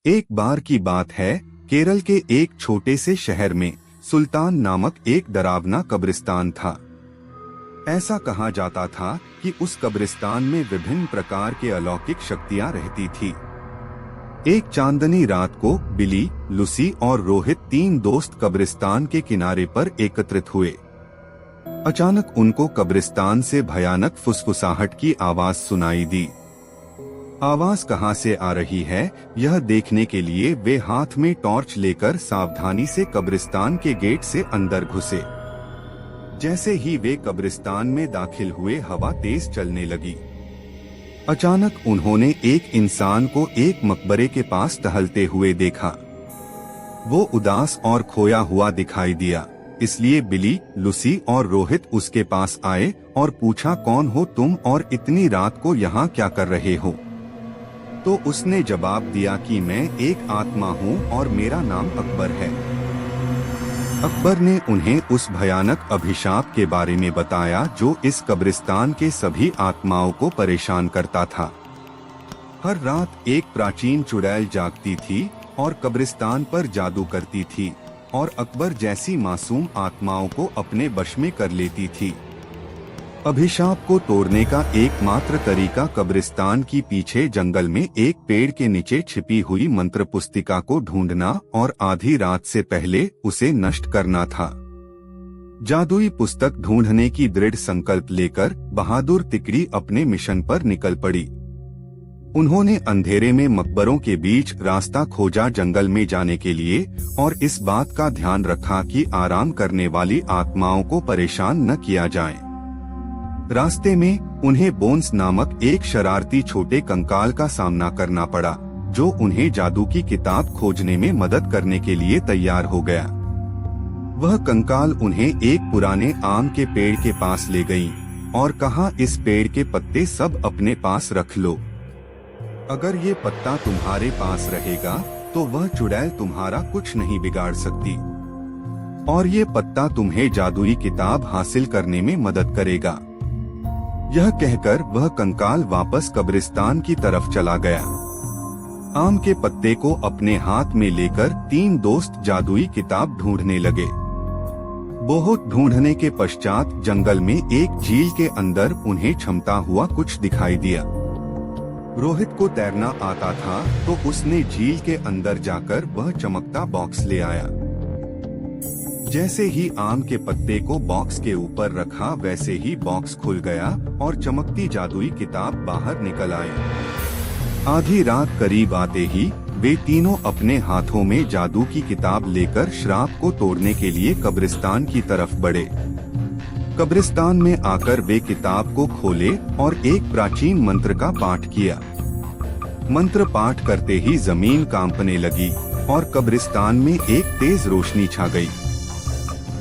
एक बार की बात है, केरल के एक छोटे से शहर में सुल्तान नामक एक डरावना कब्रिस्तान था। ऐसा कहा जाता था कि उस कब्रिस्तान में विभिन्न प्रकार के अलौकिक शक्तियां रहती थी। एक चांदनी रात को बिली, लूसी और रोहित तीन दोस्त कब्रिस्तान के किनारे पर एकत्रित हुए। अचानक उनको कब्रिस्तान से भयानक फुसफुसाहट की आवाज सुनाई दी। आवाज कहां से आ रही है, यह देखने के लिए वे हाथ में टॉर्च लेकर सावधानी से कब्रिस्तान के गेट से अंदर घुसे। जैसे ही वे कब्रिस्तान में दाखिल हुए, हवा तेज चलने लगी। अचानक उन्होंने एक इंसान को एक मकबरे के पास टहलते हुए देखा। वो उदास और खोया हुआ दिखाई दिया, इसलिए बिली, लूसी और रोहित उसके पास आए और पूछा, कौन हो तुम और इतनी रात को यहाँ क्या कर रहे हो? तो उसने जवाब दिया कि मैं एक आत्मा हूँ और मेरा नाम अकबर है। अकबर ने उन्हें उस भयानक अभिशाप के बारे में बताया जो इस कब्रिस्तान के सभी आत्माओं को परेशान करता था। हर रात एक प्राचीन चुड़ैल जागती थी और कब्रिस्तान पर जादू करती थी और अकबर जैसी मासूम आत्माओं को अपने वश में कर लेती थी। अभिशाप को तोड़ने का एकमात्र तरीका कब्रिस्तान की पीछे जंगल में एक पेड़ के नीचे छिपी हुई मंत्र पुस्तिका को ढूंढना और आधी रात से पहले उसे नष्ट करना था। जादुई पुस्तक ढूंढने की दृढ़ संकल्प लेकर बहादुर तिकड़ी अपने मिशन पर निकल पड़ी। उन्होंने अंधेरे में मकबरों के बीच रास्ता खोजा जंगल में जाने के लिए और इस बात का ध्यान रखा कि आराम करने वाली आत्माओं को परेशान न किया जाए। रास्ते में उन्हें बोन्स नामक एक शरारती छोटे कंकाल का सामना करना पड़ा, जो उन्हें जादू की किताब खोजने में मदद करने के लिए तैयार हो गया। वह कंकाल उन्हें एक पुराने आम के पेड़ के पास ले गई और कहा, इस पेड़ के पत्ते सब अपने पास रख लो। अगर ये पत्ता तुम्हारे पास रहेगा तो वह चुड़ैल तुम्हारा कुछ नहीं बिगाड़ सकती और ये पत्ता तुम्हें जादुई किताब हासिल करने में मदद करेगा। यह कहकर वह कंकाल वापस कब्रिस्तान की तरफ चला गया। आम के पत्ते को अपने हाथ में लेकर तीन दोस्त जादुई किताब ढूंढने लगे। बहुत ढूंढने के पश्चात जंगल में एक झील के अंदर उन्हें चमकता हुआ कुछ दिखाई दिया। रोहित को तैरना आता था तो उसने झील के अंदर जाकर वह चमकता बॉक्स ले आया। जैसे ही आम के पत्ते को बॉक्स के ऊपर रखा, वैसे ही बॉक्स खुल गया और चमकती जादुई किताब बाहर निकल आई। आधी रात करीब आते ही वे तीनों अपने हाथों में जादू की किताब लेकर श्राप को तोड़ने के लिए कब्रिस्तान की तरफ बढ़े। कब्रिस्तान में आकर वे किताब को खोले और एक प्राचीन मंत्र का पाठ किया। मंत्र पाठ करते ही जमीन कांपने लगी और कब्रिस्तान में एक तेज रोशनी छा गई।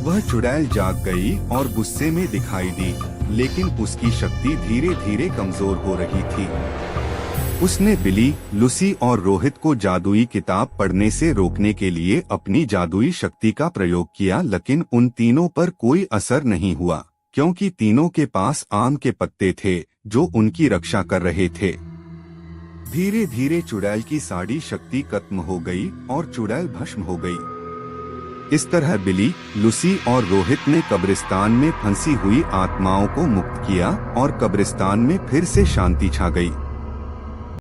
वह चुड़ैल जाग गई और गुस्से में दिखाई दी, लेकिन उसकी शक्ति धीरे धीरे कमजोर हो रही थी। उसने बिली, लूसी और रोहित को जादुई किताब पढ़ने से रोकने के लिए अपनी जादुई शक्ति का प्रयोग किया, लेकिन उन तीनों पर कोई असर नहीं हुआ, क्योंकि तीनों के पास आम के पत्ते थे जो उनकी रक्षा कर रहे थे। धीरे धीरे चुड़ैल की सारी शक्ति खत्म हो गई और चुड़ैल भस्म हो गई। इस तरह बिली, लूसी और रोहित ने कब्रिस्तान में फंसी हुई आत्माओं को मुक्त किया और कब्रिस्तान में फिर से शांति छा गई।